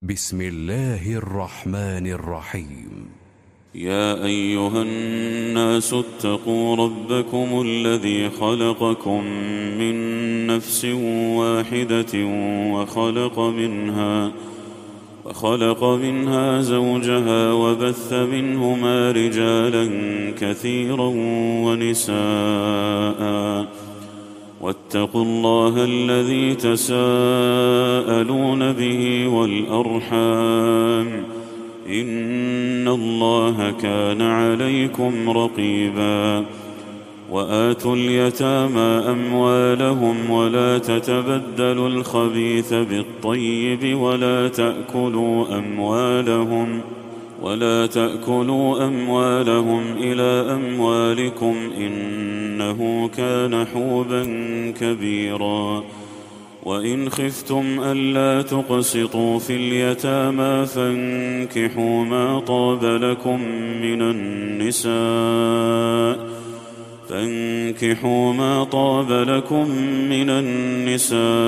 بسم الله الرحمن الرحيم. يا أيها الناس اتقوا ربكم الذي خلقكم من نفس واحدة وخلق منها زوجها وبث منهما رجالا كثيرا ونساء واتقوا الله الذي تساءلون به والأرحام إن الله كان عليكم رقيبا وآتوا اليتامى أموالهم ولا تتبدلوا الخبيث بالطيب ولا تأكلوا أموالهم إلى أموالكم إنه كان حوبا كبيرا وإن خفتم ألا تقسطوا في اليتامى فانكحوا ما طاب لكم من النساء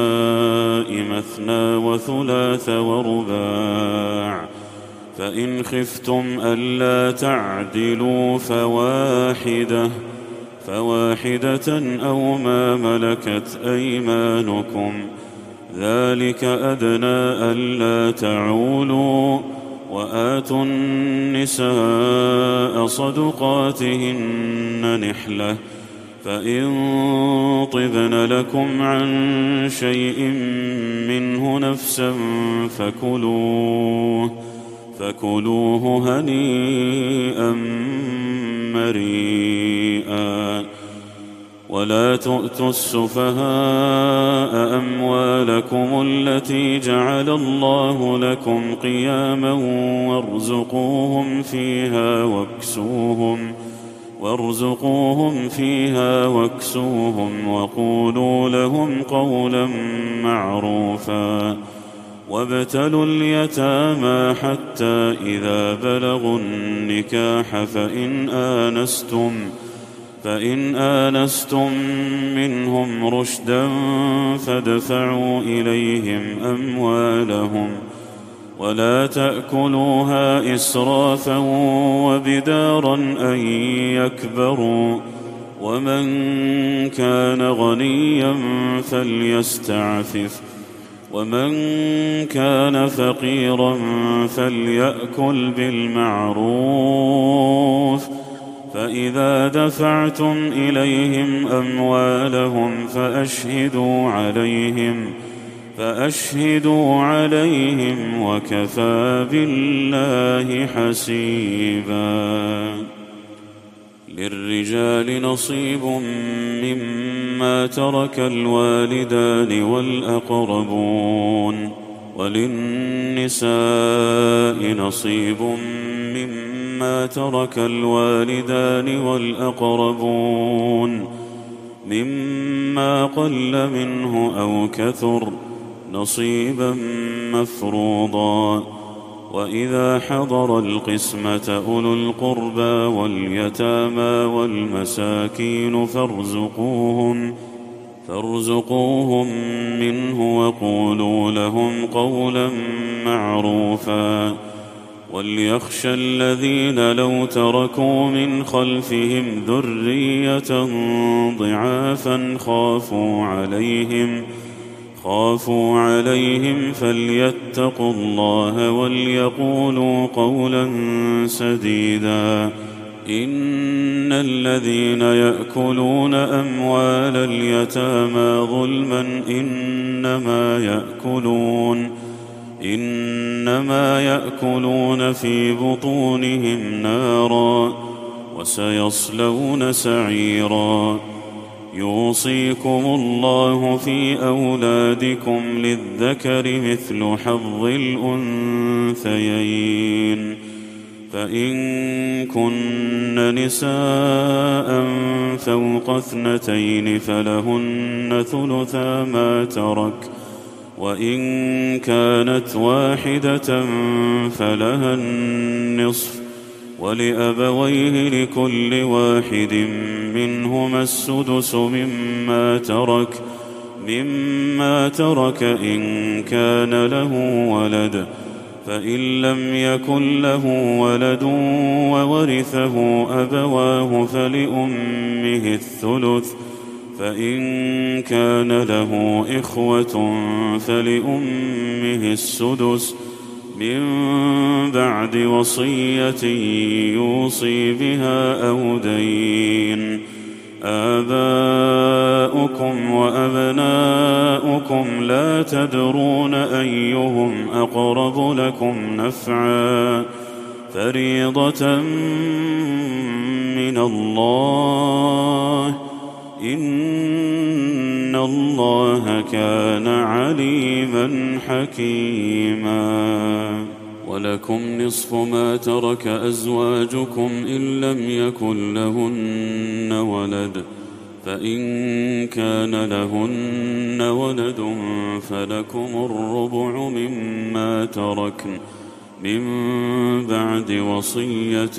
مثنى وثلاث ورباع فإن خفتم ألا تعدلوا فواحدة أو ما ملكت أيمانكم ذلك أدنى ألا تعولوا وآتوا النساء صدقاتهن نحلة فإن طبن لكم عن شيء منه نفسا فكلوه هنيئا مريئا ولا تؤتوا السفهاء أموالكم التي جعل الله لكم قياما وارزقوهم فيها واكسوهم وقولوا لهم قولا معروفا وابتلوا اليتامى حتى إذا بلغوا النكاح فإن آنستم منهم رشدا فادفعوا إليهم أموالهم ولا تأكلوها إسرافا وبدارا أن يكبروا ومن كان غنيا فليستعفف ومن كان فقيرا فليأكل بالمعروف فإذا دفعتم إليهم أموالهم فأشهدوا عليهم وكفى بالله حسيبا. للرجال نصيب مما ترك الوالدان والأقربون وللنساء نصيب مما ترك الوالدان والأقربون مما قل منه أو كثر نصيبا مفروضا وإذا حضر القسمة أولو القربى واليتامى والمساكين فارزقوهم منه وقولوا لهم قولا معروفا وليخشى الذين لو تركوا من خلفهم ذرية ضعافا خافوا عليهم فليتقوا الله وليقولوا قولا سديدا إن الذين يأكلون أموال اليتامى ظلما إنما يأكلون في بطونهم نارا وسيصلون سعيرا يوصيكم الله في أولادكم للذكر مثل حظ الأنثيين فإن كن نساء فوق 2 فلهن ثلثا ما ترك وإن كانت واحدة فلها النصف ولأبويه لكل واحد منهما السدس مما ترك إن كان له ولد فإن لم يكن له ولد وورثه أبواه فلأمه الثلث، فإن كان له إخوة فلأمه السدس من بعد وصية يوصي بها أو دين. آباؤكم وأبناؤكم لا تدرون أيهم أقرب لكم نفعا فريضة من الله، إن الله كان عليما حكيما. ولكم نصف ما ترك أزواجكم إن لم يكن لهن ولد، فإن كان لهن ولد فلكم الربع مما تركن من بعد وصية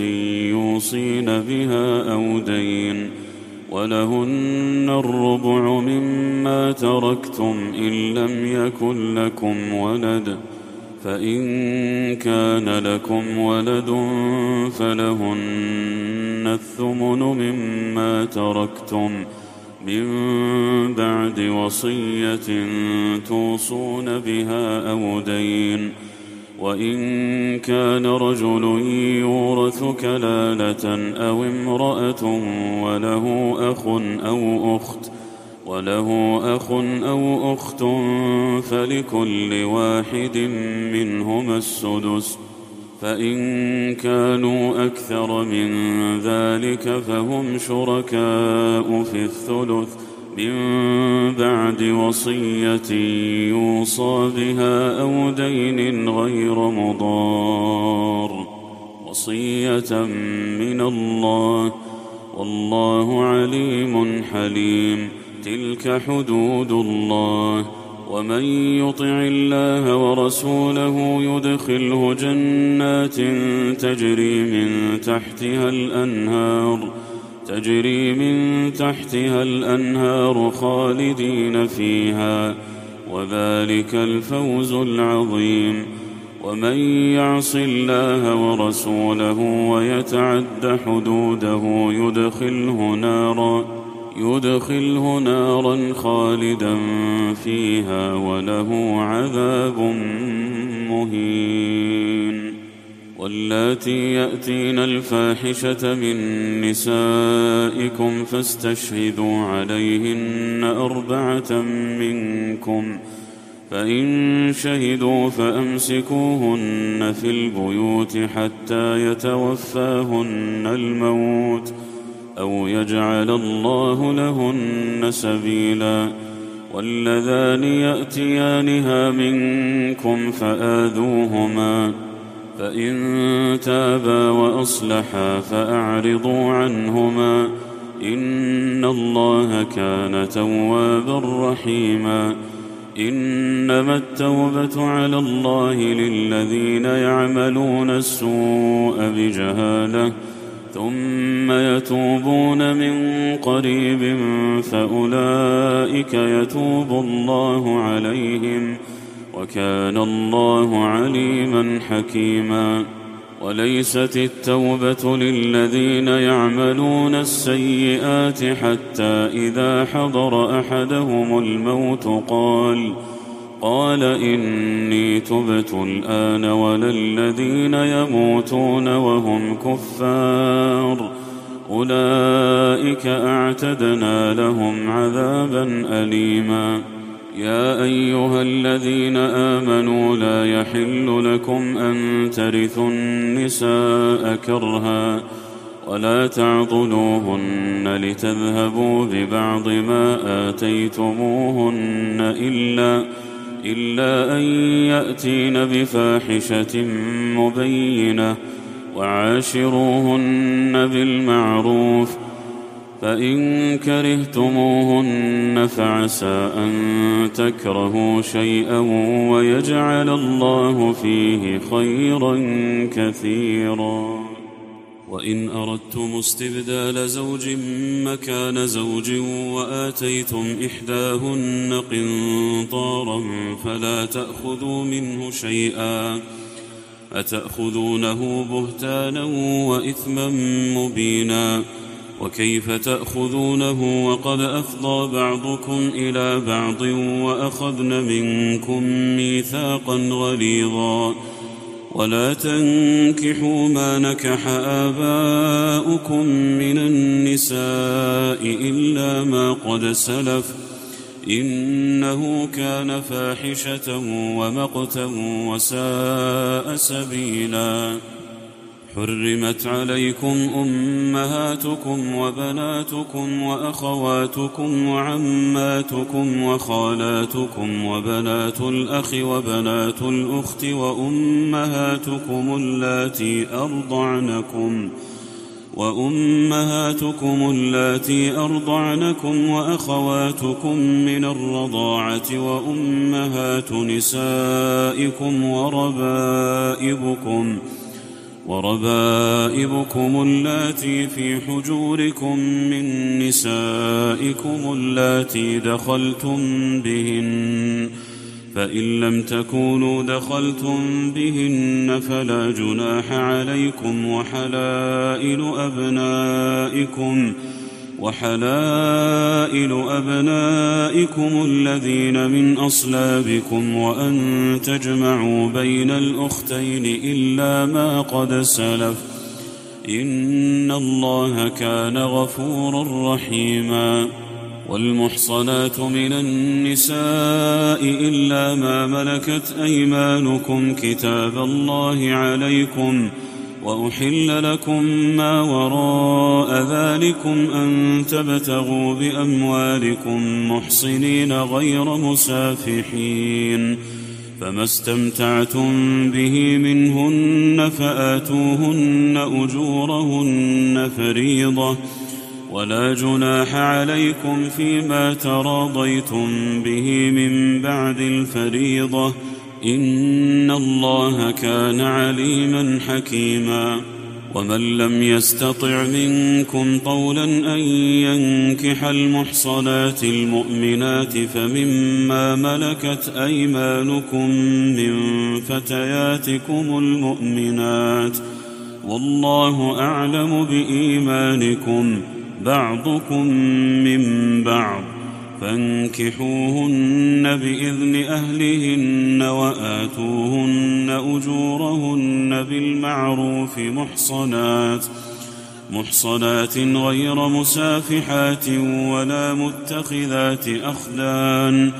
يوصين بها أو دين، ولهن الربع مما تركتم إن لم يكن لكم ولد، فإن كان لكم ولد فلهن الثمن مما تركتم من بعد وصية توصون بها أو دين. وإن كان رجل يورث كلالة أو امرأة وله أخ أو أخت فلكل واحد منهما السدس، فإن كانوا أكثر من ذلك فهم شركاء في الثلث من بعد وصية يوصى بها أو دين غير مضار، وصية من الله، والله عليم حليم. تلك حدود الله، ومن يطع الله ورسوله يدخله جنات تجري من تحتها الأنهار خالدين فيها، وذلك الفوز العظيم. ومن يعص الله ورسوله ويتعد حدوده يدخله نارا خالدا فيها وله عذاب مهين. واللاتي يأتين الفاحشة من نسائكم فاستشهدوا عليهن 4 منكم، فإن شهدوا فأمسكوهن في البيوت حتى يتوفاهن الموت أو يجعل الله لهن سبيلا. واللذان يأتيانها منكم فآذوهما، فإن تابا وأصلحا فأعرضوا عنهما، إن الله كان توابا رحيما. إنما التوبة على الله للذين يعملون السوء بجهالة ثم يتوبون من قريب فأولئك يتوب الله عليهم، وكان الله عليما حكيما. وليست التوبة للذين يعملون السيئات حتى إذا حضر أحدهم الموت قال إني تبت الآن، ولا الذين يموتون وهم كفار أولئك أعتدنا لهم عذابا أليما. يا أيها الذين آمنوا لا يحل لكم أن ترثوا النساء كرها ولا تعضلوهن لتذهبوا ببعض ما آتيتموهن إلا أن يأتين بفاحشة مبينة، وعاشروهن بالمعروف، فإن كرهتموهن فعسى أن تكرهوا شيئا ويجعل الله فيه خيرا كثيرا. وإن أردتم استبدال زوج مكان زوج وآتيتم إحداهن قنطارا فلا تأخذوا منه شيئا أتأخذونه بهتانا وإثما مبينا وكيف تأخذونه وقد أفضى بعضكم إلى بعض وأخذن منكم ميثاقا غليظا ولا تنكحوا ما نكح آباؤكم من النساء إلا ما قد سلف إنه كان فاحشة ومقتا وساء سبيلا حرمت عليكم أمهاتكم وبناتكم وأخواتكم وعماتكم وخالاتكم وبنات الأخ وبنات الأخت وأمهاتكم اللاتي أرضعنكم وأخواتكم من الرضاعة وأمهات نسائكم وربائبكم اللاتي في حجوركم من نسائكم اللاتي دخلتم بهن فإن لم تكونوا دخلتم بهن فلا جناح عليكم وحلائل أبنائكم الذين من أصلابكم وأن تجمعوا بين الأختين إلا ما قد سلف إن الله كان غفورا رحيما والمحصنات من النساء إلا ما ملكت أيمانكم كتاب الله عليكم وأحل لكم ما وراء ذلكم أن تبتغوا بأموالكم محصنين غير مسافحين فما استمتعتم به منهن فآتوهن أجورهن فريضة ولا جناح عليكم فيما تراضيتم به من بعد الفريضة إن الله كان عليما حكيما ومن لم يستطع منكم طولا أن ينكح المحصنات المؤمنات فمما ملكت أيمانكم من فتياتكم المؤمنات والله أعلم بإيمانكم بعضكم من بعض فانكحوهن بإذن أهلهن وآتوهن أجورهن بالمعروف محصنات غير مسافحات ولا متخذات أخدان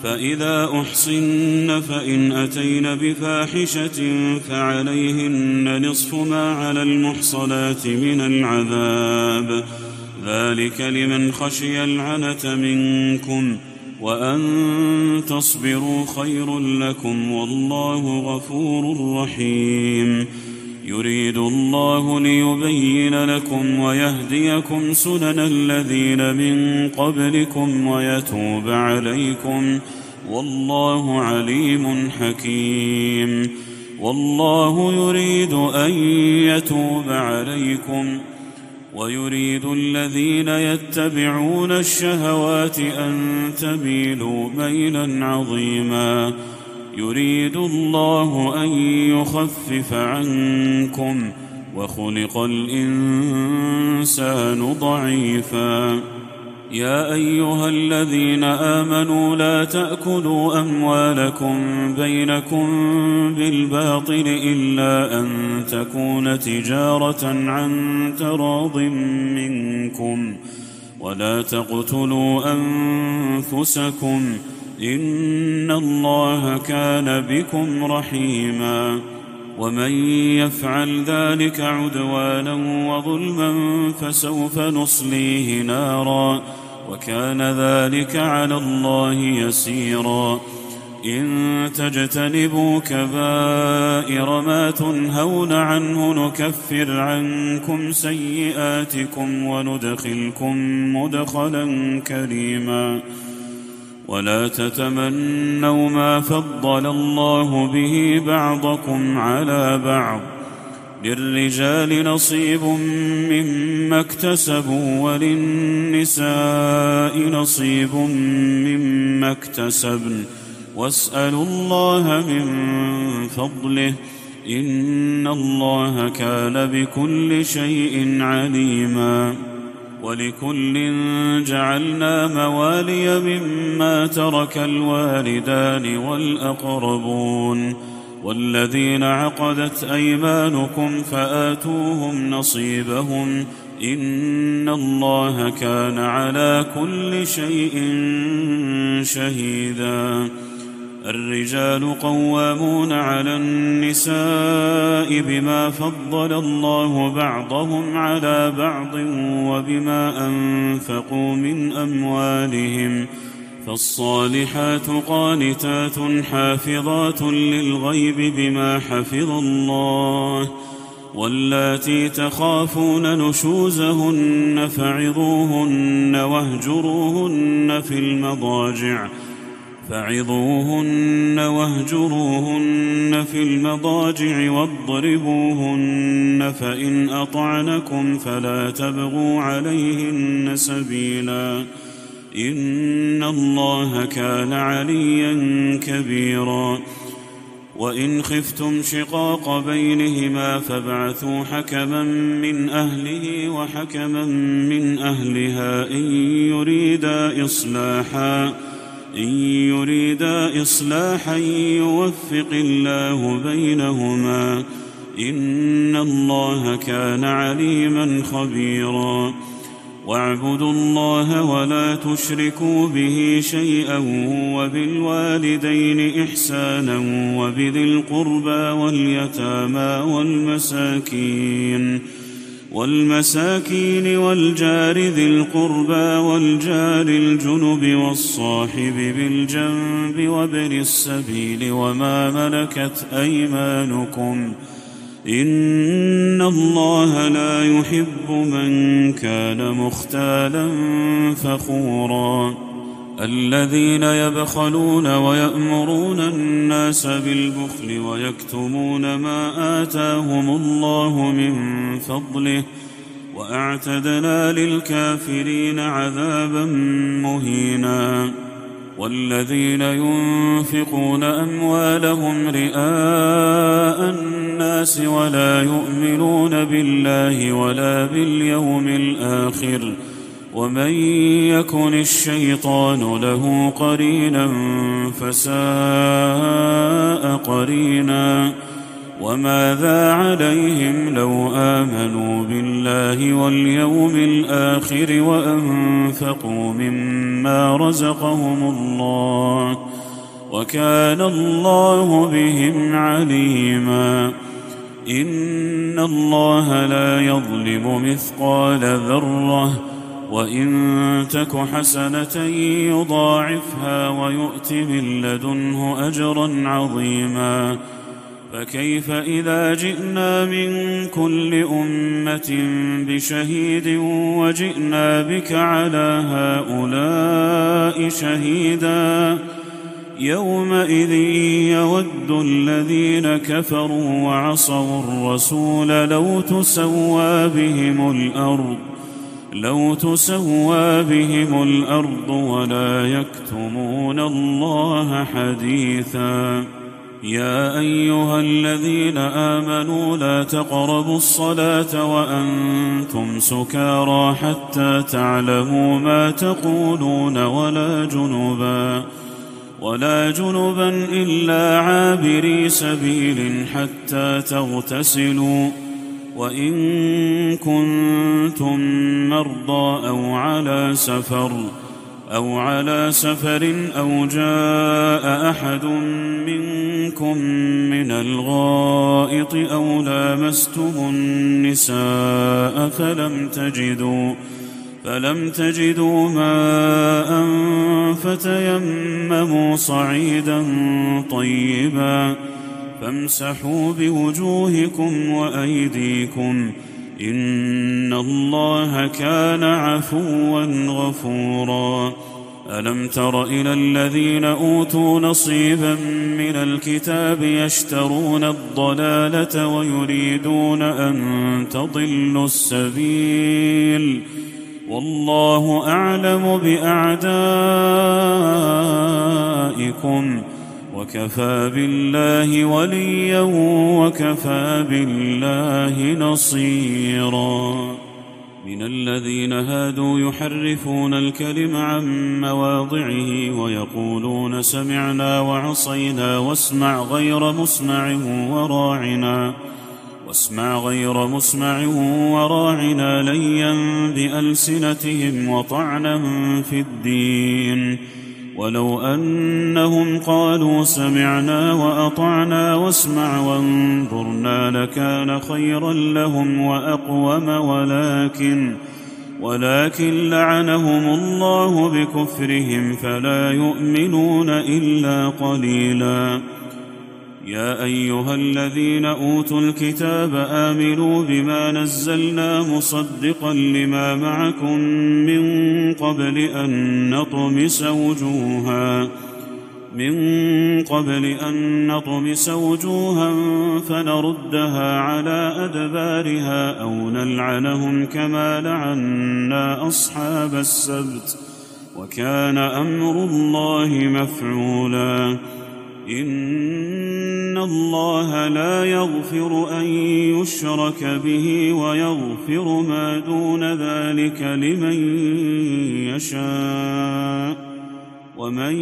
فإذا أحصن فإن أتين بفاحشة فعليهن نصف ما على المحصنات من العذاب ذلك لمن خشي العنة منكم وأن تصبروا خير لكم والله غفور رحيم يريد الله ليبين لكم ويهديكم سنن الذين من قبلكم ويتوب عليكم والله عليم حكيم والله يريد أن يتوب عليكم ويريد الذين يتبعون الشهوات أن تميلوا ميلا عظيما يريد الله أن يخفف عنكم وخلق الإنسان ضعيفا يا أيها الذين آمنوا لا تأكلوا أموالكم بينكم بالباطل إلا أن تكون تجارة عن تراض منكم ولا تقتلوا أنفسكم إن الله كان بكم رحيما ومن يفعل ذلك عدوانا وظلما فسوف نصليه نارا وكان ذلك على الله يسيرا إن تجتنبوا كبائر ما تنهون عنه نكفر عنكم سيئاتكم وندخلكم مدخلا كريما ولا تتمنوا ما فضل الله به بعضكم على بعض للرجال نصيب مما اكتسبوا وللنساء نصيب مما اكتسبن واسألوا الله من فضله إن الله كان بكل شيء عليما. ولكل جعلنا موالي مما ترك الوالدان والأقربون والذين عقدت أيمانكم فآتوهم نصيبهم إن الله كان على كل شيء شهيدا. الرجال قوامون على النساء بما فضل الله بعضهم على بعض وبما أنفقوا من أموالهم، فالصالحات قانتات حافظات للغيب بما حفظ الله، واللاتي تخافون نشوزهن فعظوهن واهجروهن في المضاجع واضربوهن، فإن أطعنكم فلا تبغوا عليهن سبيلا إن الله كان عليا كبيرا. وإن خفتم شقاق بينهما فابعثوا حكما من أهله وحكما من أهلها إن يريدا إصلاحا يوفق الله بينهما إن الله كان عليما خبيرا. واعبدوا الله ولا تشركوا به شيئا وبالوالدين إحسانا وبذي القربى واليتامى والمساكين والجار ذي القربى والجار الجنب والصاحب بالجنب وابن السبيل وما ملكت أيمانكم إن الله لا يحب من كان مختالا فخورا. الذين يبخلون ويأمرون الناس بالبخل ويكتمون ما آتاهم الله من فضله وأعتدنا للكافرين عذابا مهينا. والذين ينفقون أموالهم رئاء الناس ولا يؤمنون بالله ولا باليوم الآخر ومن يكن الشيطان له قرينا فساء قرينا. وماذا عليهم لو آمنوا بالله واليوم الآخر وأنفقوا مما رزقهم الله وكان الله بهم عليما. إن الله لا يظلم مثقال ذرة وإن تك حسنة يضاعفها ويؤت من لدنه أجرا عظيما. فكيف إذا جئنا من كل أمة بشهيد وجئنا بك على هؤلاء شهيدا يومئذ يود الذين كفروا وعصوا الرسول لو تسوى بهم الأرض ولا يكتمون الله حديثا. يا أيها الذين آمنوا لا تقربوا الصلاة وأنتم سكارى حتى تعلموا ما تقولون ولا جنبا إلا عابري سبيل حتى تغتسلوا وإن كنتم مرضى أو على سفر أو جاء أحد منكم من الغائط أو لامستم النساء فلم تجدوا ماء فتيمموا صعيدا طيبا فامسحوا بوجوهكم وأيديكم إن الله كان عفوا غفورا. ألم تر إلى الذين أوتوا نصيبا من الكتاب يشترون الضلالة ويريدون أن تضلوا السبيل والله أعلم بأعدائكم وكفى بالله وليا وكفى بالله نصيرا. من الذين هادوا يحرفون الكلم عن مواضعه ويقولون سمعنا وعصينا واسمع غير مسمع وراعنا ليا بألسنتهم وطعنا في الدين. ولو أنهم قالوا سمعنا وأطعنا واسمع وانظرنا لكان خيرا لهم وأقوم ولكن لعنهم الله بكفرهم فلا يؤمنون إلا قليلا. يا أيها الذين أوتوا الكتاب آمنوا بما نزلنا مصدقا لما معكم من قبل أن نطمس وجوها فنردها على أدبارها أو نلعنهم كما لعنا أصحاب السبت وكان أمر الله مفعولا. إن الله لا يغفر أن يشرك به ويغفر ما دون ذلك لمن يشاء ومن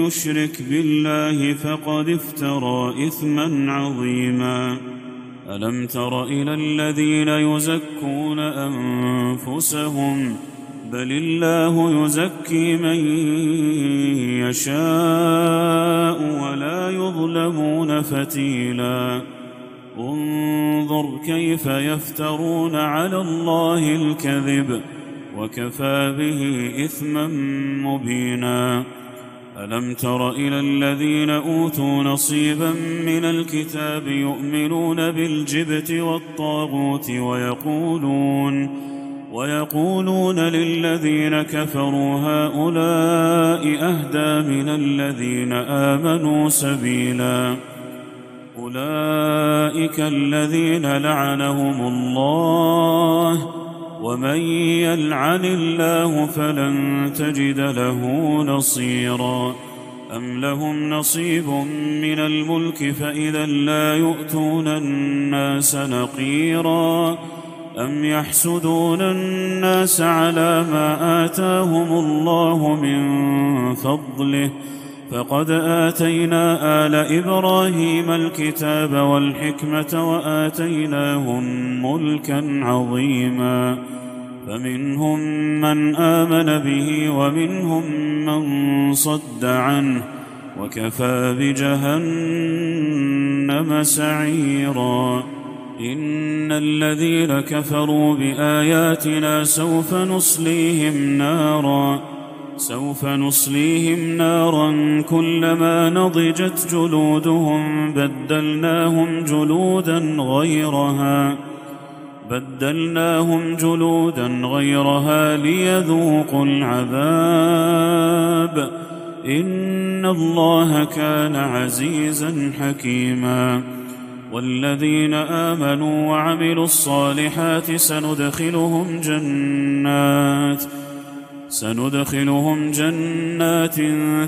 يشرك بالله فقد افترى إثما عظيما. ألم تر إلى الذين يزكون أنفسهم بل الله يزكي من يشاء ولا يظلمون فتيلا. انظر كيف يفترون على الله الكذب وكفى به إثما مبينا. ألم تر إلى الذين أوتوا نصيبا من الكتاب يؤمنون بالجبت والطاغوت ويقولون للذين كفروا هؤلاء أهدى من الذين آمنوا سبيلا. أولئك الذين لعنهم الله ومن يلعن الله فلن تجد له نصيرا. أم لهم نصيب من الملك فإذا لا يؤتون الناس نقيرا. أم يحسدون الناس على ما آتاهم الله من فضله فقد آتينا آل إبراهيم الكتاب والحكمة وآتيناهم ملكا عظيما. فمنهم من آمن به ومنهم من صد عنه وكفى بجهنم سعيرا. إن الذين كفروا بآياتنا سوف نصليهم نارا كلما نضجت جلودهم بدلناهم جلودا غيرها ليذوقوا العذاب إن الله كان عزيزا حكيما. والذين آمنوا وعملوا الصالحات سندخلهم جنات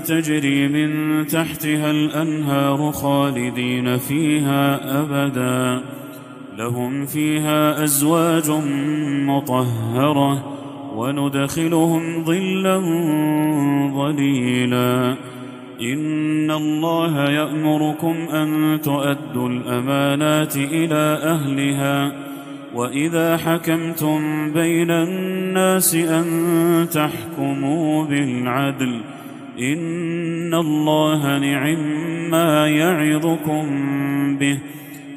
تجري من تحتها الأنهار خالدين فيها أبدا لهم فيها أزواج مطهرة وندخلهم ظلا ظليلا. إن الله يأمركم أن تؤدوا الأمانات إلى أهلها وإذا حكمتم بين الناس أن تحكموا بالعدل إن الله نعما يعظكم به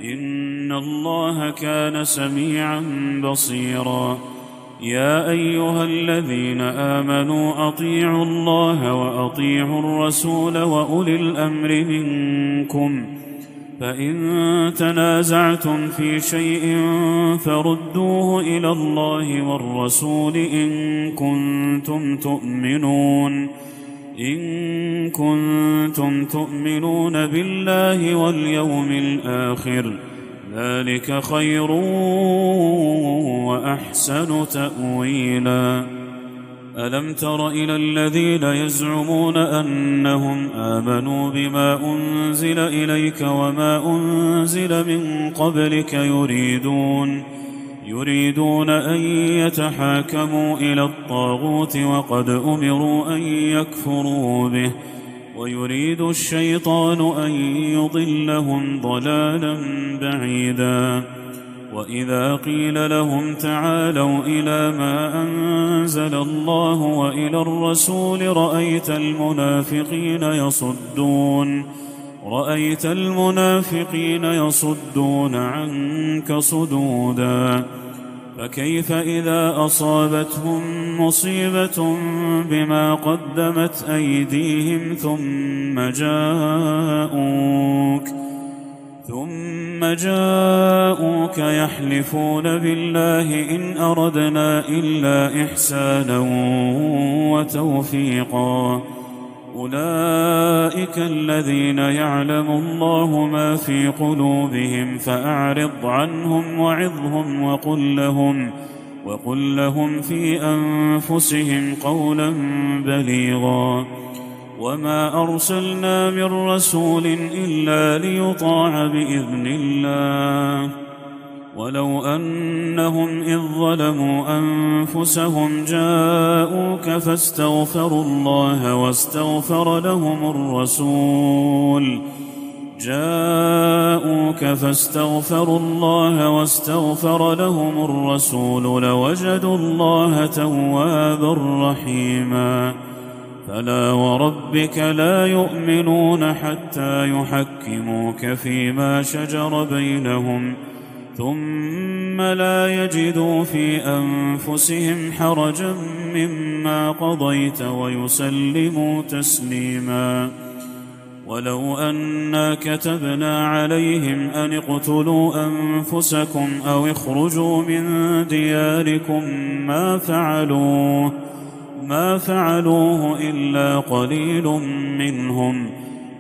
إن الله كان سميعا بصيرا. يا أيها الذين آمنوا أطيعوا الله وأطيعوا الرسول وأولي الأمر منكم فإن تنازعتم في شيء فردوه إلى الله والرسول إن كنتم تؤمنون بالله واليوم الآخر ذلك خير وأحسن تأويلا. ألم تر إلى الذين يزعمون أنهم آمنوا بما أنزل إليك وما أنزل من قبلك يريدون أن يتحاكموا إلى الطاغوت وقد أمروا أن يكفروا به ويريد الشيطان أن يضلهم ضلالا بعيدا وإذا قيل لهم تعالوا إلى ما أنزل الله وإلى الرسول رأيت المنافقين يصدون عنك صدودا فكيف إذا أصابتهم مصيبة بما قدمت أيديهم ثم جاءوك يحلفون بالله إن أردنا إلا إحسانا وتوفيقا أولئك الذين يعلم الله ما في قلوبهم فأعرض عنهم وعظهم وقل لهم في أنفسهم قولا بليغا وما أرسلنا من رسول إلا ليطاع بإذن الله ولو أنهم إذ ظلموا أنفسهم جاءوك فاستغفروا الله واستغفر لهم الرسول لوجدوا الله توابا رحيما فلا وربك لا يؤمنون حتى يحكموك فيما شجر بينهم ثم لا يجدوا في أنفسهم حرجا مما قضيت ويسلموا تسليما ولو أنا كتبنا عليهم أن اقتلوا أنفسكم أو اخرجوا من دياركم ما فعلوه إلا قليل منهم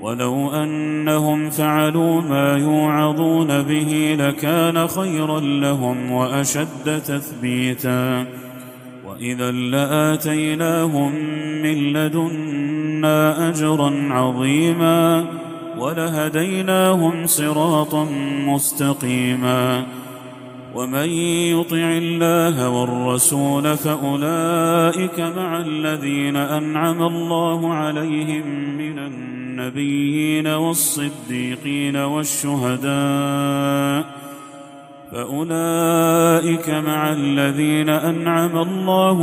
ولو أنهم فعلوا ما يوعظون به لكان خيرا لهم وأشد تثبيتا وإذا لآتيناهم من لدنا أجرا عظيما ولهديناهم صراطا مستقيما ومن يطع الله والرسول فأولئك مع الذين أنعم الله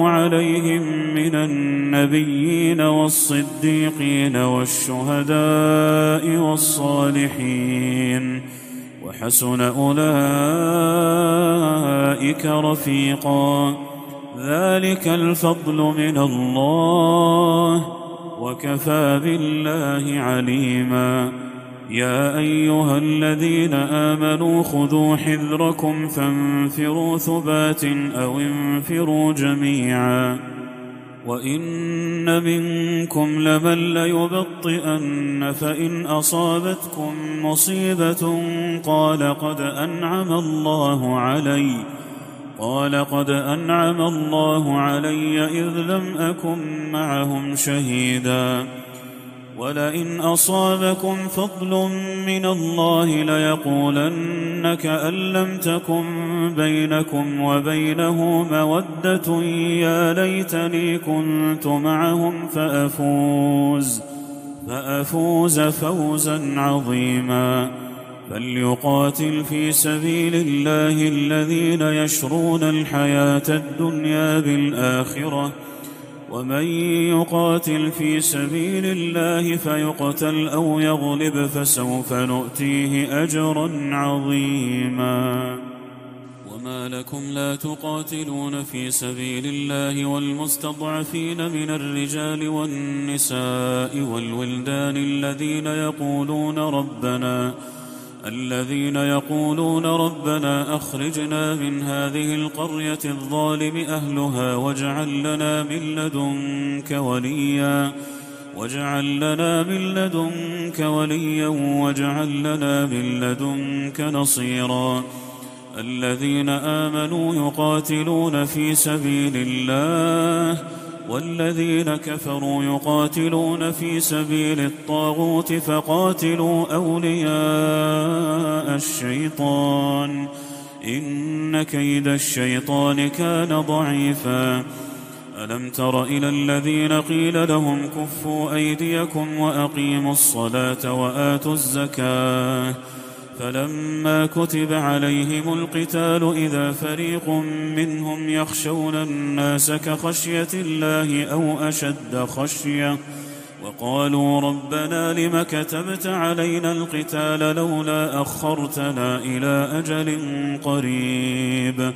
عليهم من النبيين والصديقين والشهداء والصالحين وحسن أولئك رفيقا ذلك الفضل من الله وكفى بالله عليما يا أيها الذين آمنوا خذوا حذركم فانفروا ثبات أو انفروا جميعا وإن منكم لمن ليبطئن فإن أصابتكم مصيبة قال قد أنعم الله علي إذ لم أكن معهم شهيدا ولئن أصابكم فضل من الله ليقولن كأن لم تكن بينكم وبينه مودة يا ليتني كنت معهم فأفوز فوزا عظيما فليقاتل في سبيل الله الذين يشرون الحياة الدنيا بالآخرة ومن يقاتل في سبيل الله فيقتل أو يغلب فسوف نؤتيه أجرا عظيما وما لكم لا تقاتلون في سبيل الله والمستضعفين من الرجال والنساء والولدان الذين يقولون ربنا أخرجنا من هذه القرية الظالم أهلها واجعل لنا من لدنك وليا واجعل لنا من لدنك نصيرا الذين آمنوا يقاتلون في سبيل الله والذين كفروا يقاتلون في سبيل الطاغوت فقاتلوا أولياء الشيطان إن كيد الشيطان كان ضعيفا. ألم تر إلى الذين قيل لهم كفوا أيديكم وأقيموا الصلاة وآتوا الزكاة فلما كتب عليهم القتال إذا فريق منهم يخشون الناس كخشية الله أو أشد خشية وقالوا ربنا لم كتبت علينا القتال لولا أخرتنا إلى أجل قريب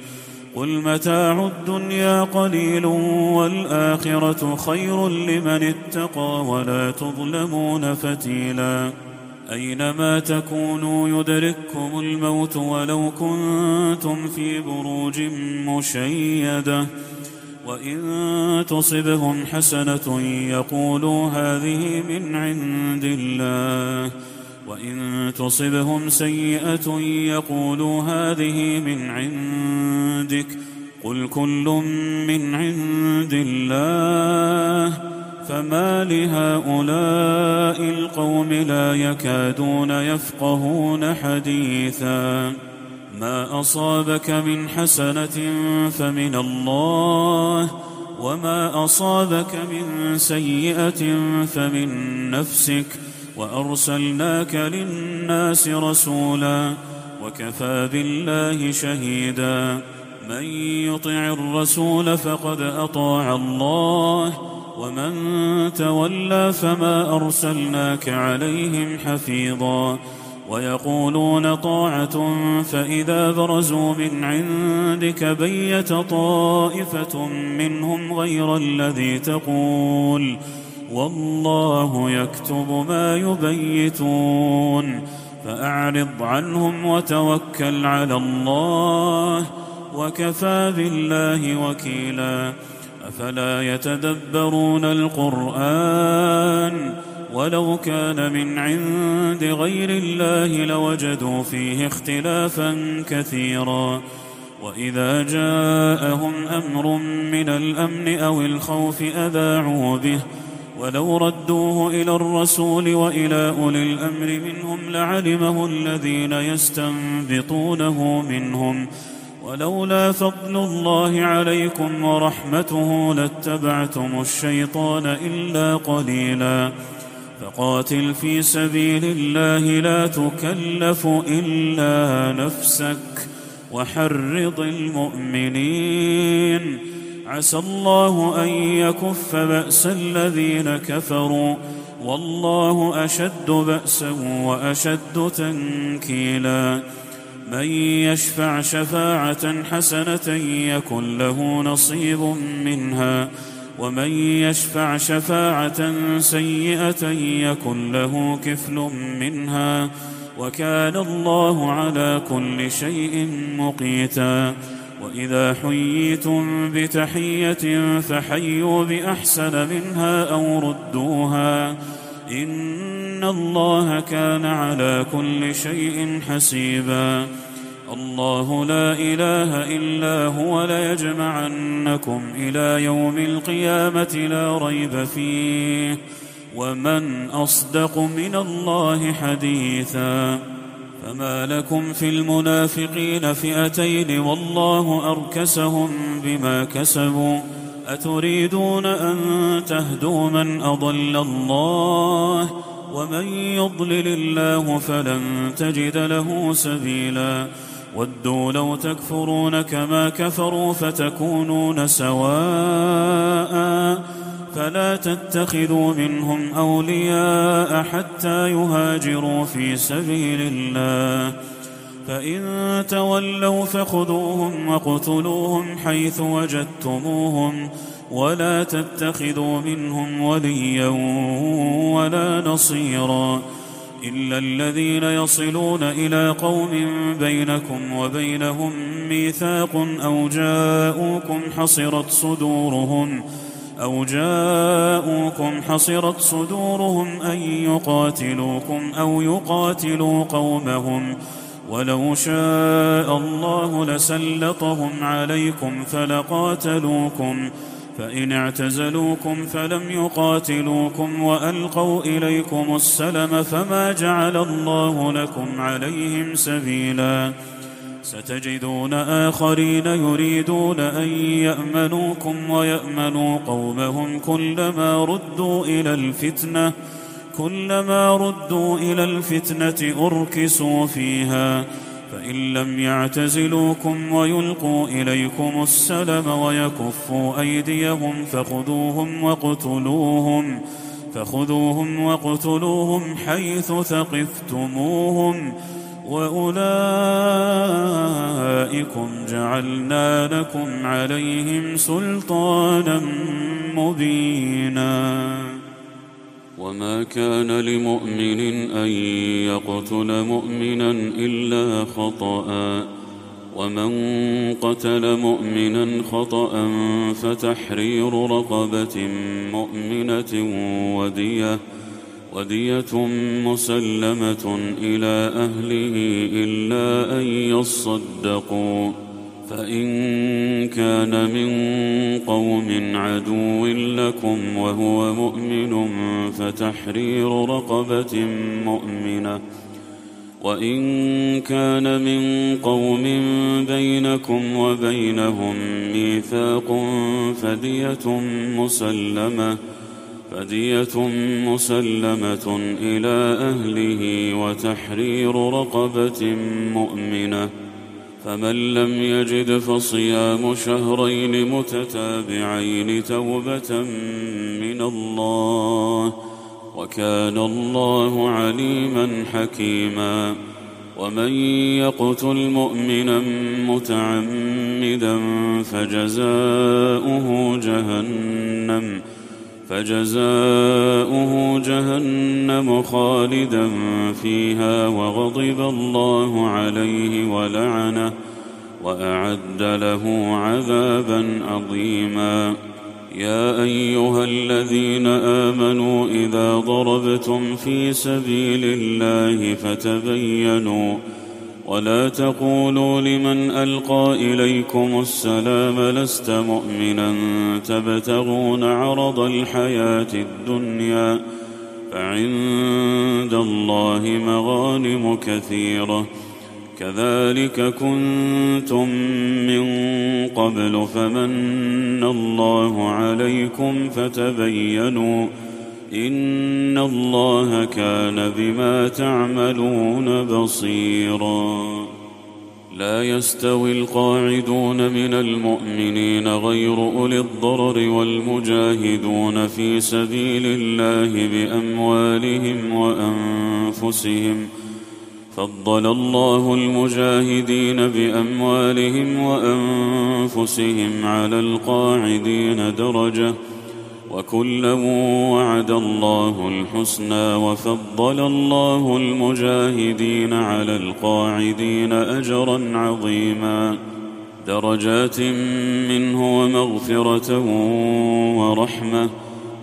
قل متاع الدنيا قليل والآخرة خير لمن اتقى ولا تظلمون فتيلا. أينما تكونوا يدرككم الموت ولو كنتم في بروج مشيدة وإن تصبهم حسنة يقولوا هذه من عند الله وإن تصبهم سيئة يقولوا هذه من عندك قل كل من عند الله فما لهؤلاء القوم لا يكادون يفقهون حديثا. ما أصابك من حسنة فمن الله وما أصابك من سيئة فمن نفسك وأرسلناك للناس رسولا وكفى بالله شهيدا. من يطع الرسول فقد أطاع الله ومن تولى فما أرسلناك عليهم حفيظا. ويقولون طاعة فإذا برزوا من عندك بيت طائفة منهم غير الذي تقول والله يكتب ما يبيتون فأعرض عنهم وتوكل على الله وكفى بالله وكيلا. أفلا يتدبرون القرآن ولو كان من عند غير الله لوجدوا فيه اختلافا كثيرا. وإذا جاءهم أمر من الأمن أو الخوف أذاعوا به ولو ردوه إلى الرسول وإلى أولي الأمر منهم لعلمه الذين يستنبطونه منهم ولولا فضل الله عليكم ورحمته لاتبعتم الشيطان إلا قليلا. فقاتل في سبيل الله لا تكلف إلا نفسك وحرض المؤمنين عسى الله أن يكف بأس الذين كفروا والله أشد بأسا وأشد تنكيلا. من يشفع شفاعة حسنة يكن له نصيب منها ومن يشفع شفاعة سيئة يكن له كفل منها وكان الله على كل شيء مقيتا. وإذا حييتم بتحية فحيوا بأحسن منها أو ردوها إن الله كان على كل شيء حسيبا. الله لا إله إلا هو ليجمعنكم إلى يوم القيامة لا ريب فيه ومن أصدق من الله حديثا. فما لكم في المنافقين فئتين والله أركسهم بما كسبوا أتريدون أن تهدوا من أضل الله ومن يضلل الله فلن تجد له سبيلا. ودوا لو تكفرون كما كفروا فتكونون سواء فلا تتخذوا منهم أولياء حتى يهاجروا في سبيل الله فإن تولوا فخذوهم واقتلوهم حيث وجدتموهم ولا تتخذوا منهم وليا ولا نصيرا إلا الذين يصلون إلى قوم بينكم وبينهم ميثاق أو جاءوكم حصرت صدورهم أن يقاتلوكم أو يقاتلوا قومهم ولو شاء الله لسلطهم عليكم فإن اعتزلوكم فلم يقاتلوكم وألقوا إليكم السلم فما جعل الله لكم عليهم سبيلا. ستجدون آخرين يريدون أن يأمنوكم ويأمنوا قومهم كلما ردوا إلى الفتنة أركسوا فيها، فإن لم يعتزلوكم ويلقوا إليكم السلم ويكفوا أيديهم فخذوهم واقتلوهم حيث ثقفتموهم، وأولئكم جعلنا لكم عليهم سلطانا مبينا. وما كان لمؤمن أن يقتل مؤمنا إلا خطأ، ومن قتل مؤمنا خطأ فتحرير رقبة مؤمنة ودية مسلمة إلى أهله إلا أن يصدقوا، فإن كان من قوم عدو لكم وهو مؤمن فتحرير رقبة مؤمنة، وإن كان من قوم بينكم وبينهم ميثاق فدية مسلمة إلى أهله وتحرير رقبة مؤمنة، فمن لم يجد فصيام شهرين متتابعين توبة من الله، وكان الله عليما حكيما. ومن يقتل مؤمنا متعمدا فجزاؤه جهنم خالدا فيها وغضب الله عليه ولعنه وأعد له عذابا عظيما. يا أيها الذين آمنوا إذا ضربتم في سبيل الله فتبينوا ولا تقولوا لمن ألقى إليكم السلام لست مؤمنا تبتغون عرض الحياة الدنيا، فعند الله مغانم كثيرة كذلك كنتم من قبل فمن الله عليكم فتبينوا إن الله كان بما تعملون بصيرا. لا يستوي القاعدون من المؤمنين غير أولي الضرر والمجاهدون في سبيل الله بأموالهم وأنفسهم، فضل الله المجاهدين بأموالهم وأنفسهم على القاعدين درجة، وكلا وعد الله الحسنى، وفضل الله المجاهدين على القاعدين أجرا عظيما، درجات منه ومغفرة ورحمة،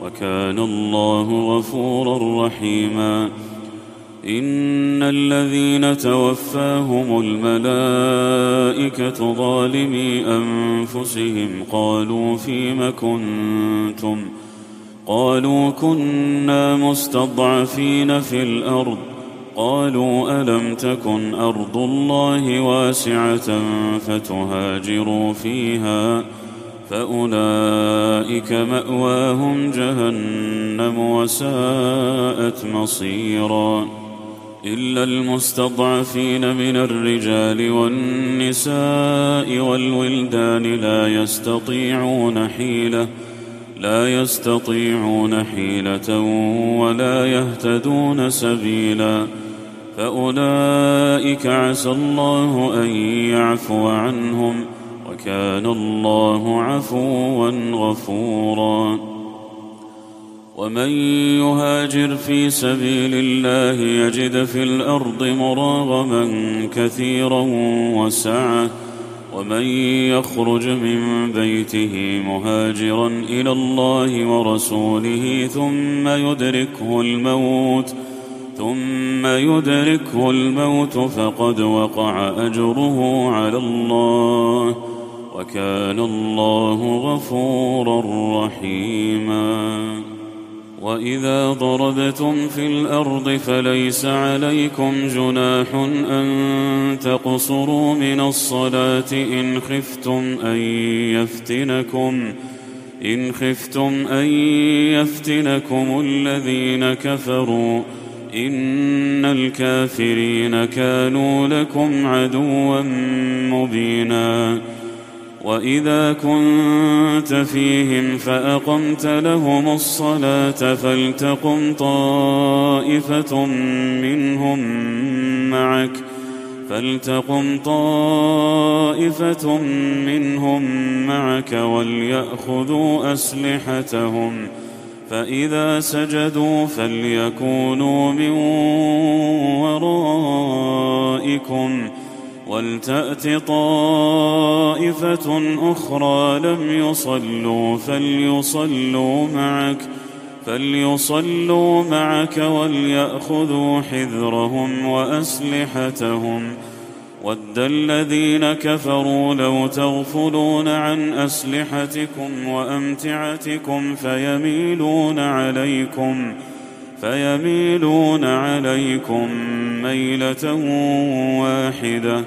وكان الله غفورا رحيما. إن الذين توفاهم الملائكة ظالمي أنفسهم قالوا فيم كنتم؟ قالوا كنا مستضعفين في الأرض. قالوا ألم تكن أرض الله واسعة فتهاجروا فيها، فأولئك مأواهم جهنم وساءت مصيرا. إلا المستضعفين من الرجال والنساء والولدان لا يستطيعون حيلة ولا يهتدون سبيلا، فأولئك عسى الله أن يعفو عنهم، وكان الله عفوا غفورا. ومن يهاجر في سبيل الله يجد في الأرض مراغما كثيرا وسعة، ومن يخرج من بيته مهاجرا إلى الله ورسوله ثم يدركه الموت فقد وقع أجره على الله، وكان الله غفورا رحيما. وإذا ضربتم في الأرض فليس عليكم جناح أن تقصروا من الصلاة إن خفتم أن يفتنكم الذين كفروا إن الكافرين كانوا لكم عدوا مبينا. وإذا كنت فيهم فأقمت لهم الصلاة فلتقم طائفة منهم معك وليأخذوا أسلحتهم فإذا سجدوا فليكونوا من ورائكم ولتأت طائفة أخرى لم يصلوا فليصلوا معك وليأخذوا حذرهم وأسلحتهم. ود الذين كفروا لو تغفلون عن أسلحتكم وأمتعتكم فيميلون عليكم ميلة واحدة.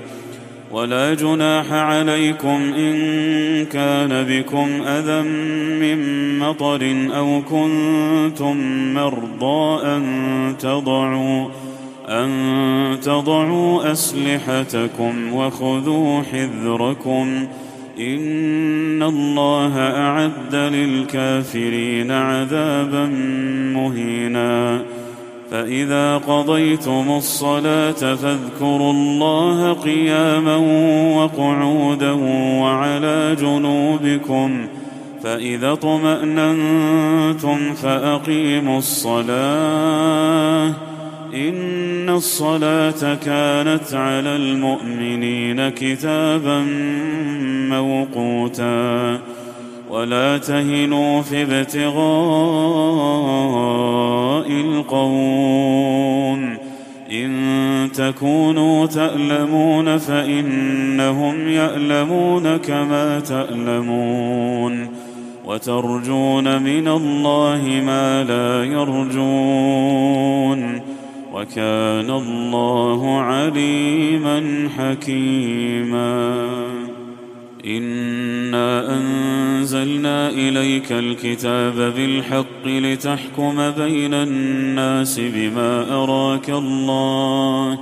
ولا جناح عليكم إن كان بكم أذى من مطر أو كنتم مرضى أن تضعوا أسلحتكم وخذوا حذركم إن الله أعد للكافرين عذابا مهينا. فإذا قضيتم الصلاة فاذكروا الله قياما وقعودا وعلى جنوبكم فإذا اطمأننتم فأقيموا الصلاة إن الصلاة كانت على المؤمنين كتابا موقوتا. ولا تهنوا في ابتغاء القوم إن تكونوا تألمون فإنهم يألمون كما تألمون وترجون من الله ما لا يرجون وكان الله عليما حكيما. إنا أنزلنا إليك الكتاب بالحق لتحكم بين الناس بما أراك الله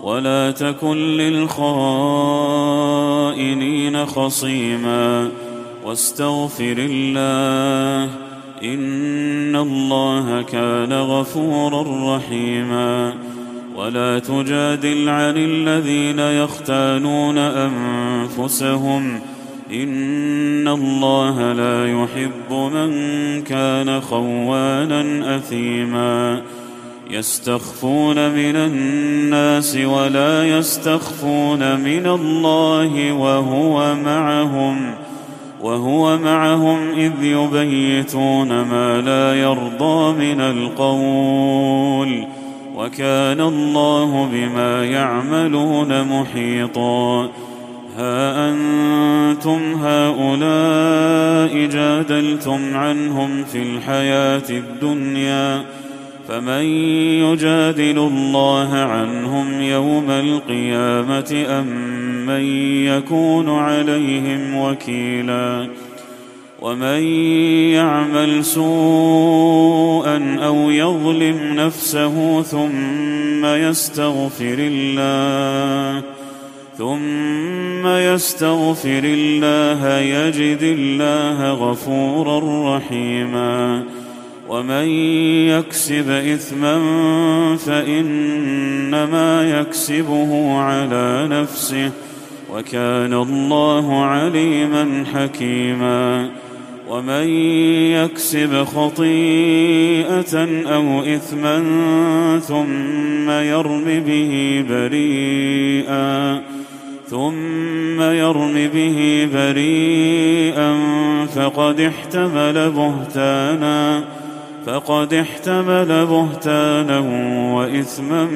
ولا تكن للخائنين خصيما واستغفر الله إن الله كان غفورا رحيما. ولا تجادل عن الذين يختانون أنفسهم إن الله لا يحب من كان خوانا أثيما. يستخفون من الناس ولا يستخفون من الله وهو معهم إذ يبيتون ما لا يرضى من القول وكان الله بما يعملون محيطا. ها أنتم هؤلاء جادلتم عنهم في الحياة الدنيا فمن يجادل الله عنهم يوم القيامة أم من يكون عليهم وكيلا. ومن يعمل سوءا أو يظلم نفسه ثم يستغفر الله يجد الله غفورا رحيما. ومن يكسب إثما فإنما يكسبه على نفسه وكان الله عليما حكيما. ومن يكسب خطيئة أو إثما ثم يرم به بريئا فقد احتمل بهتانا وإثما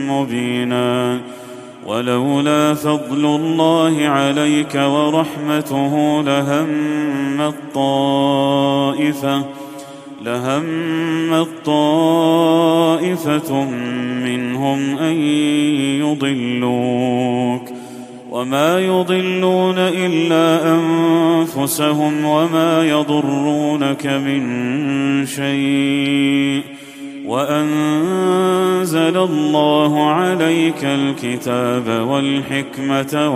مبينا. ولولا فضل الله عليك ورحمته لهمت طائفة منهم أن يضلوك وما يضلون إلا أنفسهم وما يضرونك من شيء وأنزل الله عليك الكتاب والحكمة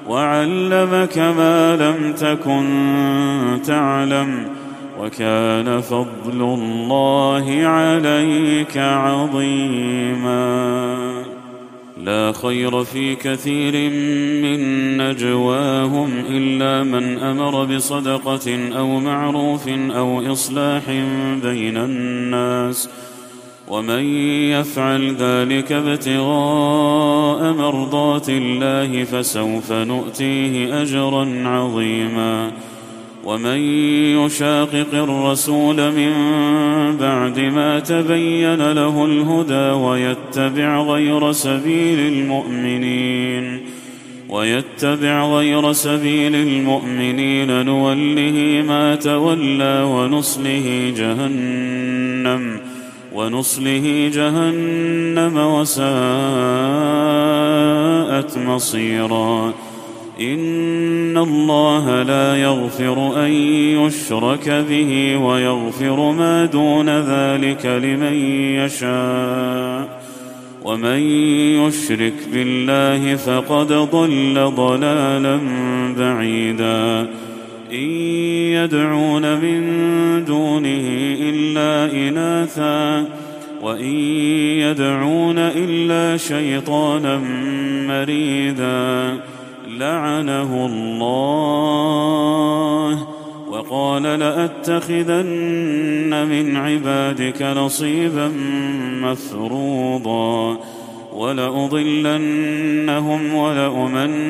وعلمك ما لم تكن تعلم وكان فضل الله عليك عظيما. لا خير في كثير من نجواهم إلا من أمر بصدقة أو معروف أو إصلاح بين الناس ومن يفعل ذلك ابتغاء مرضات الله فسوف نؤتيه أجرا عظيما. ومن يشاقق الرسول من بعد ما تبين له الهدى ويتبع غير سبيل المؤمنين نوله ما تولى ونصله جهنم وساءت مصيرا. إن الله لا يغفر أن يشرك به ويغفر ما دون ذلك لمن يشاء ومن يشرك بالله فقد ضل ضلالا بعيدا. إن يدعون من دونه إلا إناثا وإن يدعون إلا شيطانا مريدا لعنه الله وقال لأتخذن من عبادك نصيبا مفروضا ولأضلنهم ولأمنينهم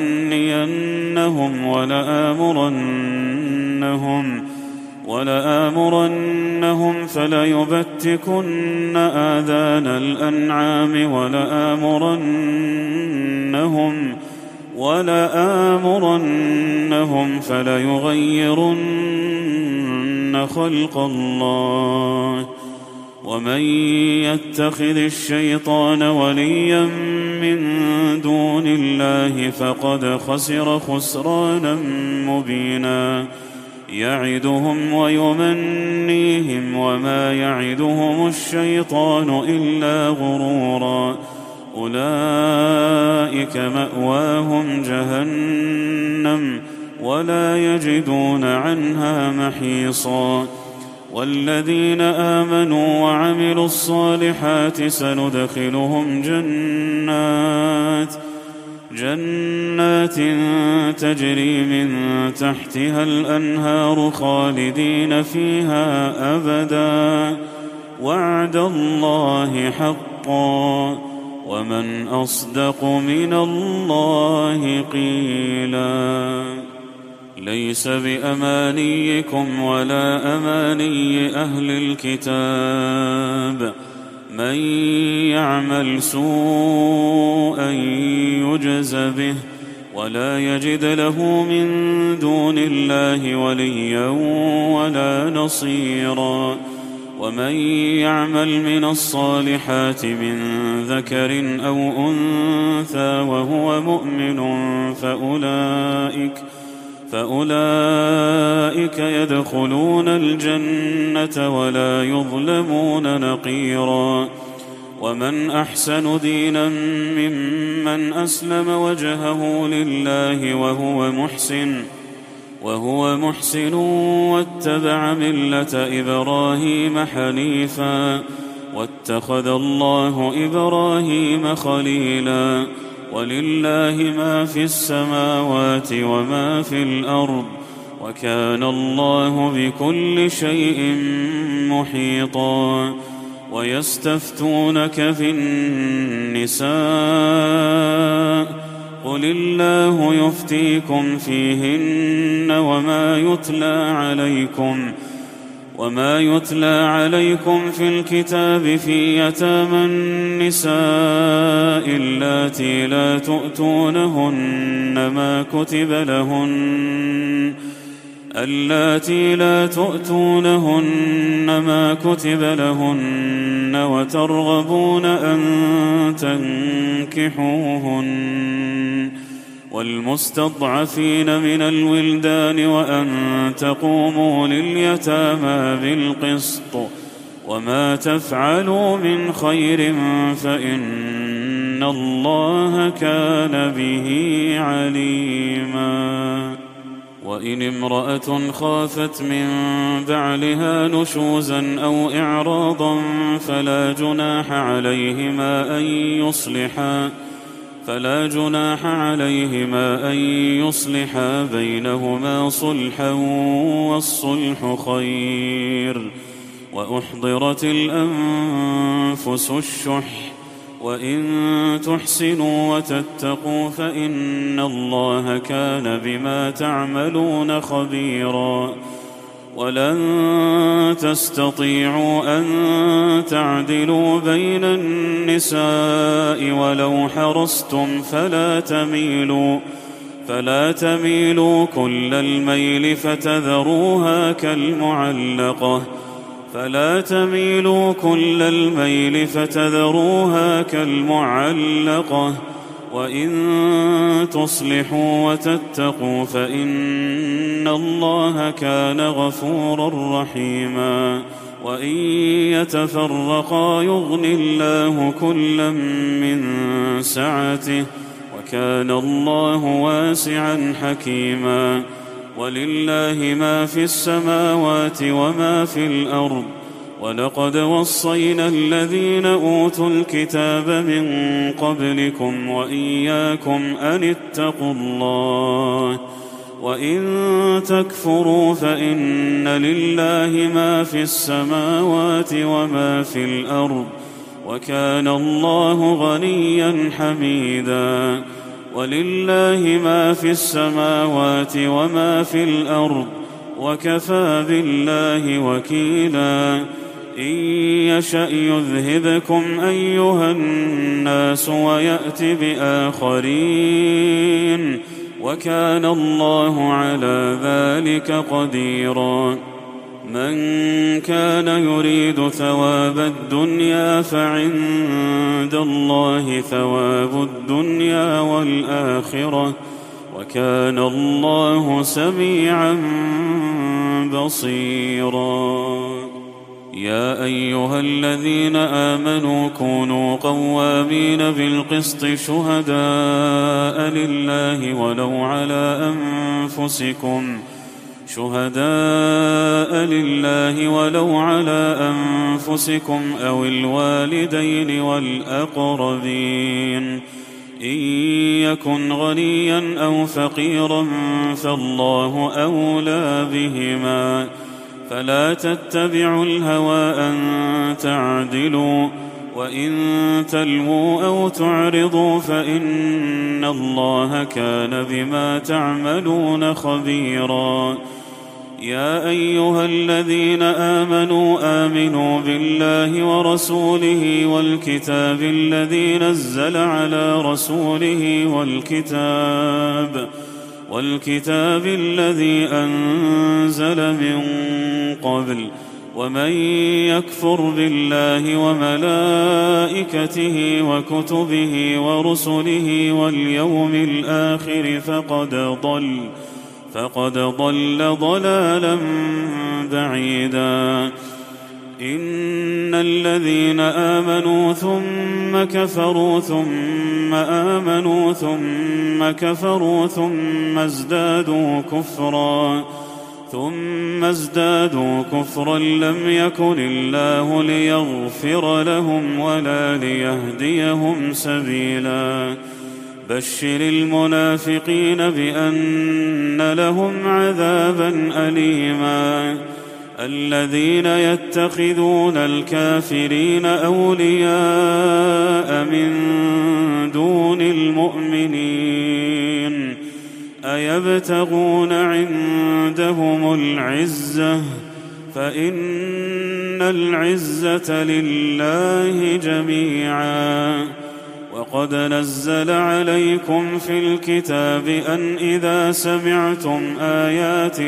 ولآمرنهم فليبتكن آذان الأنعام ولآمرنهم فليغيرن خلق الله. ومن يتخذ الشيطان وليا من دون الله فقد خسر خسرانا مبينا. يعدهم ويمنيهم وما يعدهم الشيطان إلا غرورا. أولئك مأواهم جهنم ولا يجدون عنها محيصا. والذين آمنوا وعملوا الصالحات سندخلهم جنات تجري من تحتها الأنهار خالدين فيها أبدا وعد الله حقا ومن أصدق من الله قيلا. ليس بأمانيكم ولا أماني أهل الكتاب من يعمل سوءا يجز به ولا يجد له من دون الله وليا ولا نصيرا. ومن يعمل من الصالحات من ذكر أو أنثى وهو مؤمن فأولئك يدخلون الجنة ولا يظلمون نقيرا. ومن أحسن دينا ممن أسلم وجهه لله وهو محسن واتبع ملة إبراهيم حنيفا واتخذ الله إبراهيم خليلا. ولله ما في السماوات وما في الأرض وكان الله بكل شيء محيطا. ويستفتونك في النساء قل الله وما يتلى عليكم في الكتاب في يتامى النساء اللاتي لا تؤتونهن ما كتب لهن وترغبون أن تنكحوهن والمستضعفين من الولدان وأن تقوموا لليتامى بالقسط وما تفعلوا من خير فإن الله كان به عليما. وإن امرأة خافت من بعلها نشوزا أو إعراضا فلا جناح عليهما أن يصلحا بينهما صلحا والصلح خير. وأحضرت الأنفس الشح وإن تحسنوا وتتقوا فإن الله كان بما تعملون خبيرا. ولن تستطيعوا أن تعدلوا بين النساء ولو حرصتم فلا تميلوا كل الميل فتذروها كالمعلقة وإن تصلحوا وتتقوا فإن الله كان غفورا رحيما. وإن يتفرقا يغن الله كلا من سعته وكان الله واسعا حكيما. ولله ما في السماوات وما في الأرض ولقد وصينا الذين أوتوا الكتاب من قبلكم وإياكم أن اتقوا الله وإن تكفروا فإن لله ما في السماوات وما في الأرض وكان الله غنيا حميدا. ولله ما في السماوات وما في الأرض وكفى بالله وكيلا. إن يشأ يذهبكم أيها الناس ويأت بآخرين وكان الله على ذلك قديرا. من كان يريد ثواب الدنيا فعند الله ثواب الدنيا والآخرة وكان الله سميعا بصيرا. يا أيها الذين آمنوا كونوا قوامين بالقسط شهداء لله ولو على أنفسكم أو الوالدين والأقربين إن يكن غنيا أو فقيرا فالله أولى بهما فلا تتبعوا الهوى أن تعدلوا وإن تلووا أو تعرضوا فإن الله كان بما تعملون خبيرا. يا أيها الذين آمنوا بالله ورسوله والكتاب الذي نزل على رسوله والكتاب الذي أنزل من قبل ومن يكفر بالله وملائكته وكتبه ورسله واليوم الآخر فقد ضل ضلالا بعيدا. إن الذين آمنوا ثم كفروا ثم آمنوا ثم كفروا ثم ازدادوا كفرا لم يكن الله ليغفر لهم ولا ليهديهم سبيلا. بشر المنافقين بأن لهم عذابا أليما. الذين يتخذون الكافرين أولياء من دون أيبتغون عندهم العزة فإن العزة لله جميعا. وقد نزل عليكم في الكتاب أن إذا سمعتم آيات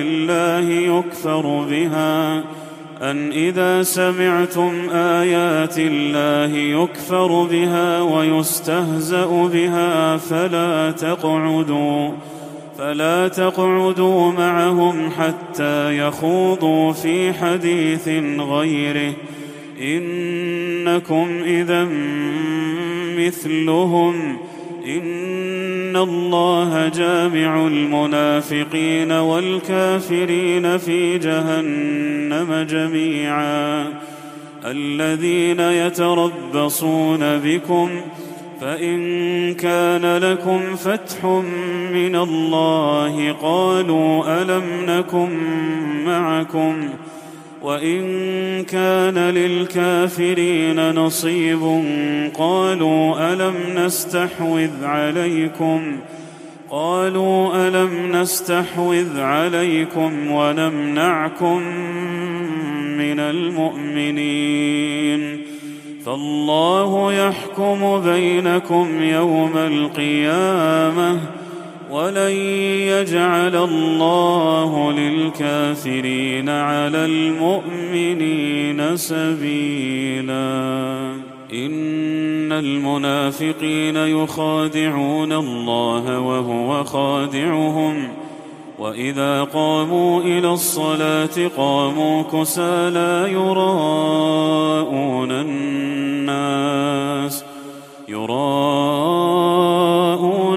الله يكفر بها ويستهزأ بها فلا تقعدوا معهم حتى يخوضوا في حديث غيره، إنكم إذا مثلهم، إن الله جامع المنافقين والكافرين في جهنم جميعا. الذين يتربصون بكم فإن كان لكم فتح من الله قالوا ألم نكن معكم، وإن كان للكافرين نصيب قالوا ألم نستحوذ عليكم ونمنعكم من المؤمنين، فالله يحكم بينكم يوم القيامة، ولن يجعل الله للكافرين على المؤمنين سبيلا. إن المنافقين يخادعون الله وهو خادعهم، وإذا قاموا إلى الصلاة قاموا كسالى يراءون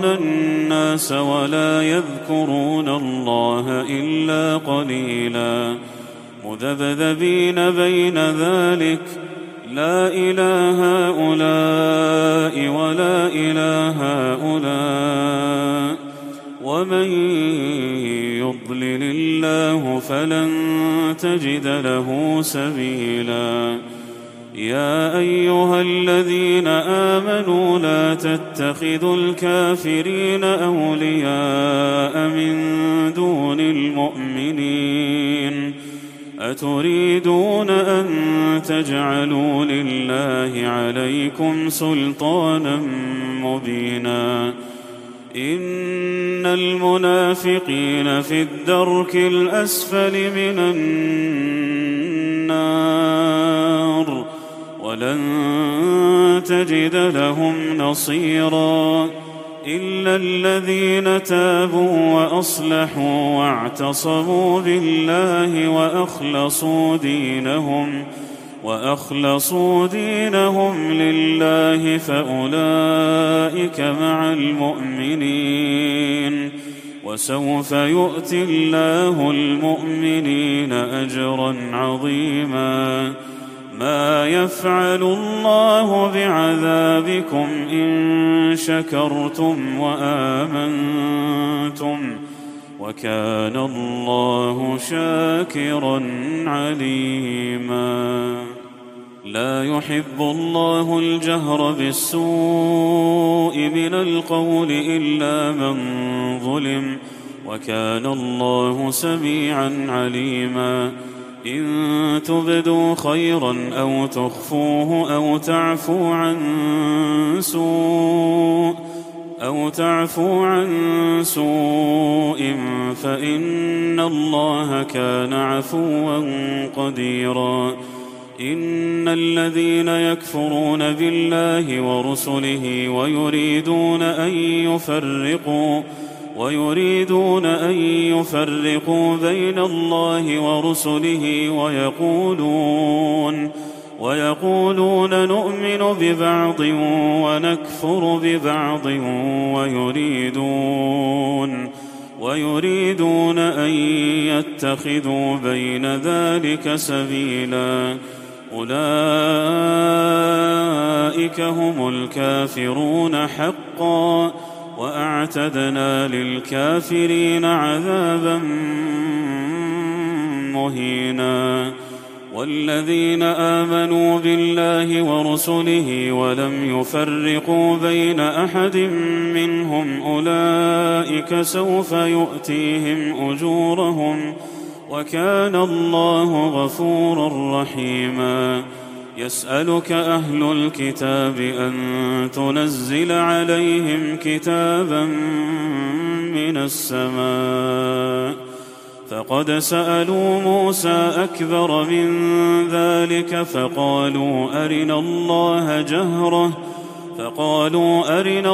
الناس ولا يذكرون الله إلا قليلا، مذبذبين بين ذلك لا إله هؤلاء ولا إله هؤلاء، ومن يضلل الله فلن تجد له سبيلا. يا أيها الذين آمنوا لا تتخذوا الكافرين أولياء من دون المؤمنين، أتريدون أن تجعلوا لله عليكم سلطانا مبينا. إن المنافقين في الدرك الأسفل من النار ولن تجد لهم نصيرا، إلا الذين تابوا وأصلحوا واعتصموا بالله وأخلصوا دينهم لله فأولئك مع المؤمنين، وسوف يؤتي الله المؤمنين أجرا عظيما. ما يفعل الله بعذابكم إن شكرتم وآمنتم، وكان الله شاكرا عليما. لا يحب الله الجهر بالسوء من القول إلا من ظلم، وكان الله سميعا عليما. إن تبدوا خيرا أو تخفوه أو تعفو عن سوء فإن الله كان عفوا قديرا. إن الذين يكفرون بالله ورسله ويريدون أن يفرقوا بين الله ورسله ويقولون نؤمن ببعض ونكفر ببعض ويريدون أن يتخذوا بين ذلك سبيلا، أولئك هم الكافرون حقا، وأعتدنا للكافرين عذابا مهينا. والذين آمنوا بالله ورسله ولم يفرقوا بين أحد منهم أولئك سوف يؤتيهم وكان الله غفورا رحيما. يسألك أهل الكتاب أن تنزل عليهم كتابا من السماء، فقد سألوا موسى أكبر من ذلك فقالوا أرنا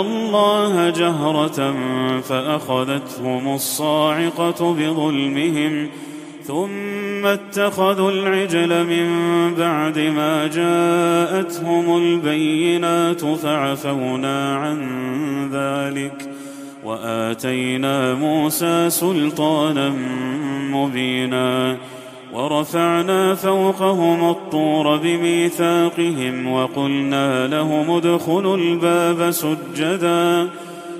الله جهرة فأخذتهم الصاعقة بظلمهم ثم اتخذوا العجل من بعد ما جاءتهم البينات فعفونا عن ذلك وآتينا موسى سلطانا مبينا. ورفعنا فوقهم الطور بميثاقهم وقلنا لهم ادخلوا الباب سجدا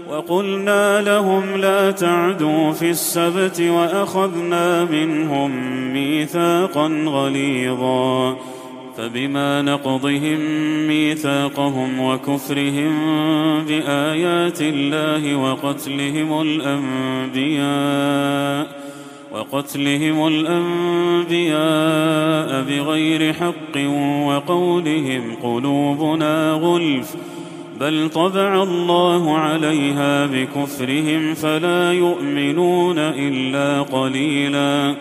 وقلنا لهم لا تعدوا في السبت وأخذنا منهم ميثاقا غليظا. فبما نقضهم ميثاقهم وكفرهم بآيات الله وقتلهم الأنبياء بغير حق وقولهم قلوبنا غلف بل طبع الله عليها بكفرهم فلا يؤمنون إلا قليلا.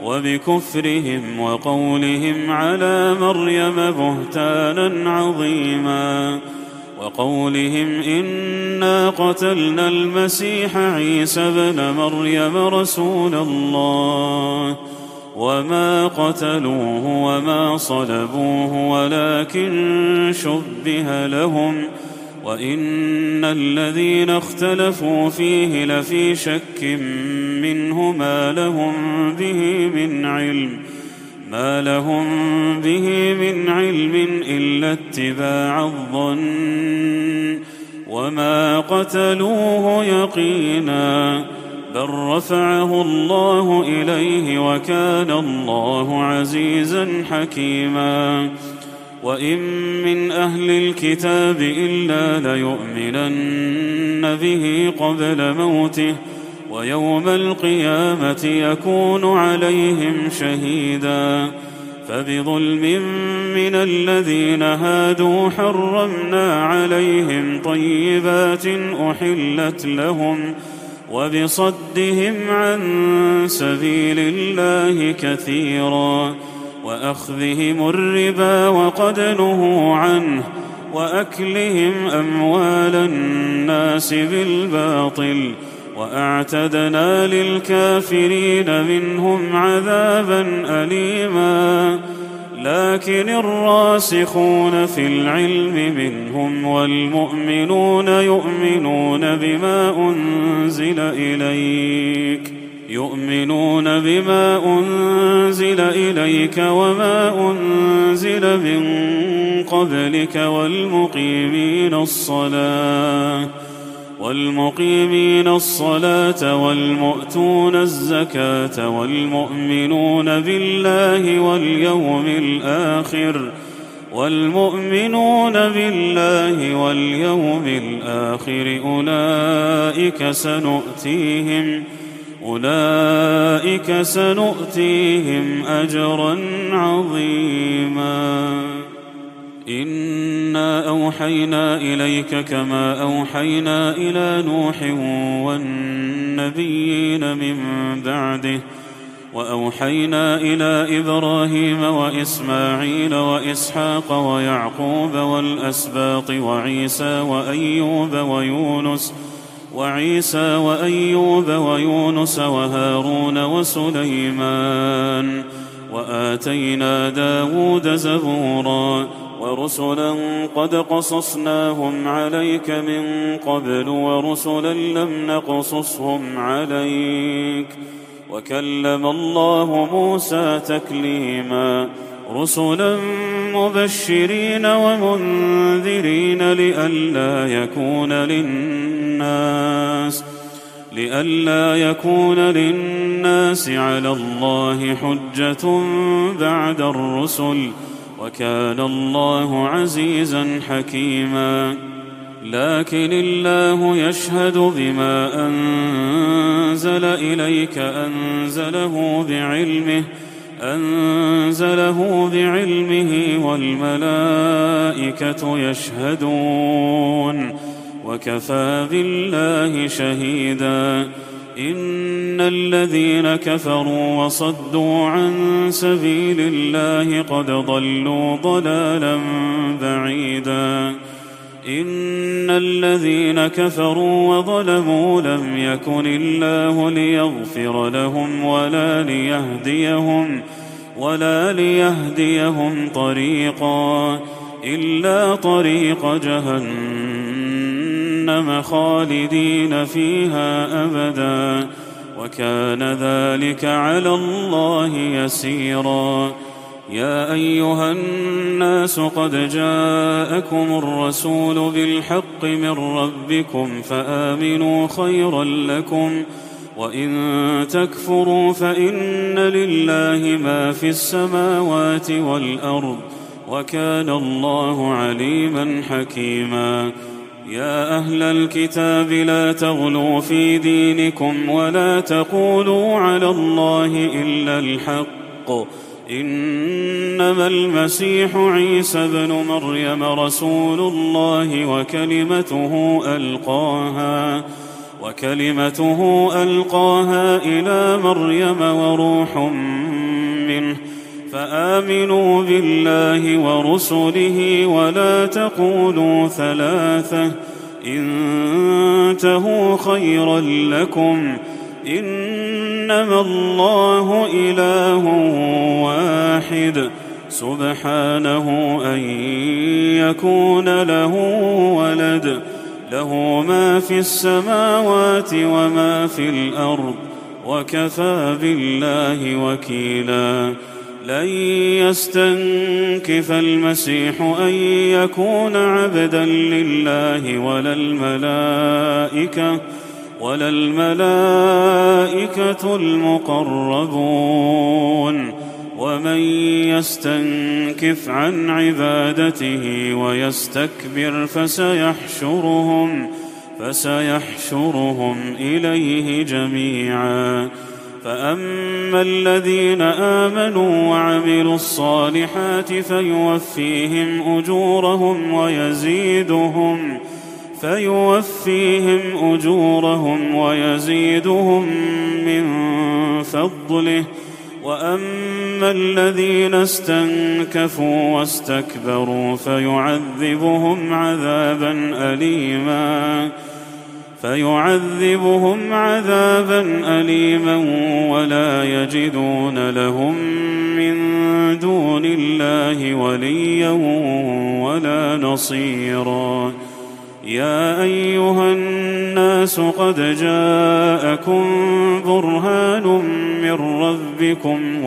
وبكفرهم وقولهم على مريم بهتانا عظيما وقولهم إنا قتلنا المسيح عيسى ابن مريم رسول الله وما قتلوه وما صلبوه ولكن شبه لهم وإن الذين اختلفوا فيه لفي شك منه ما لهم به من علم إلا اتباع الظن وما قتلوه يقينا بل رفعه الله إليه وكان الله عزيزا حكيما. وإن من أهل الكتاب إلا ليؤمنن به قبل موته ويوم القيامة يكون عليهم شهيدا. فبظلم من الذين هادوا حرمنا عليهم طيبات أحلت لهم وبصدهم عن سبيل الله كثيرا وأخذهم الربا وقد نهوا عنه وأكلهم أموال الناس بالباطل وأعتدنا للكافرين منهم عذابا أليما. لكن الراسخون في العلم منهم والمؤمنون يؤمنون بما أنزل إليك وما أنزل من قبلك والمقيمين الصلاة والمؤتون الزكاة والمؤمنون بالله واليوم الآخر أولئك سنؤتيهم أجرا عظيما. إنا أوحينا إليك كما أوحينا إلى نوح والنبيين من بعده وأوحينا إلى إبراهيم وإسماعيل وإسحاق ويعقوب والأسباط وعيسى وأيوب ويونس وهارون وسليمان وآتينا داود زبورا ورسلا قد قصصناهم عليك من قبل ورسلا لم نقصصهم عليك وكلم الله موسى تكليما. رسلا مبشرين ومنذرين لئلا يكون للناس على الله حجة بعد الرسل وكان الله عزيزا حكيما. لكن الله يشهد بما أنزل إليك أنزله بعلمه والملائكة يشهدون وكفى بالله شهيدا. إن الذين كفروا وصدوا عن سبيل الله قد ضلوا ضلالا بعيدا. إن الذين كفروا وظلموا لم يكن الله ليغفر لهم ولا ليهديهم طريقا إلا طريق جهنم خالدين فيها أبدا وكان ذلك على الله يسيرا. يا أيها الناس قد جاءكم الرسول بالحق من ربكم فآمنوا خيرا لكم وإن تكفروا فإن لله ما في السماوات والأرض وكان الله عليما حكيما. يا أهل الكتاب لا تغلوا في دينكم ولا تقولوا على الله إلا الحق إنما المسيح عيسى بن مريم رسول الله وكلمته ألقاها إلى مريم وروح منه فآمنوا بالله ورسله ولا تقولوا ثلاثة انتهوا خيرا لكم إنما الله إله واحد سبحانه أن يكون له ولد له ما في السماوات وما في الأرض وكفى بالله وكيلا. لن يستنكف المسيح أن يكون عبدا لله ولا الملائكة المقربون ومن يستنكف عن عبادته ويستكبر فسيحشرهم إليه جميعا. فأما الذين آمنوا وعملوا الصالحات فيوفيهم أجورهم ويزيدهم من فضله. وأما الذين استنكفوا واستكبروا فيعذبهم عذابا أليما ولا يجدون لهم من دون الله وليا ولا نصيرا. يا أيها الناس قد جاءكم برهان من ربكم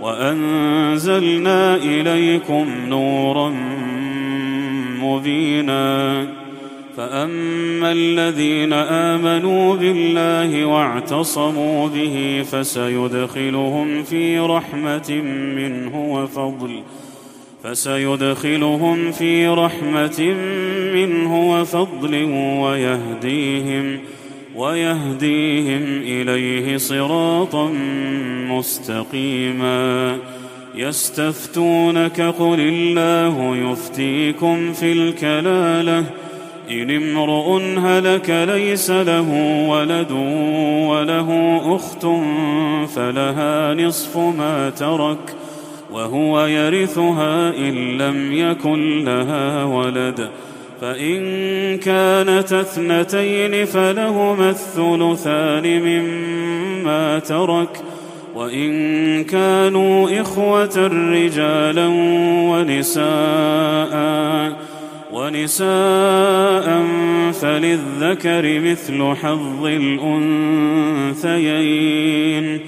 وأنزلنا إليكم نورا مبينا. فأما الذين آمنوا بالله واعتصموا به فسيدخلهم في رحمة منه وفضل ويهديهم إليه صراطا مستقيما. يستفتونك قل الله يفتيكم في الكلالة إن امرؤ هلك ليس له ولد وله أخت فلها نصف ما ترك وهو يرثها إن لم يكن لها ولد فإن كانت اثنتين فلهما الثلثان مما ترك وإن كانوا إخوة رجالا ونساء فللذكر مثل حظ الأنثيين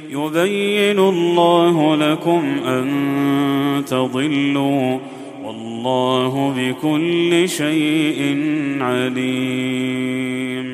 يبين الله لكم أن تضلوا والله بكل شيء عليم.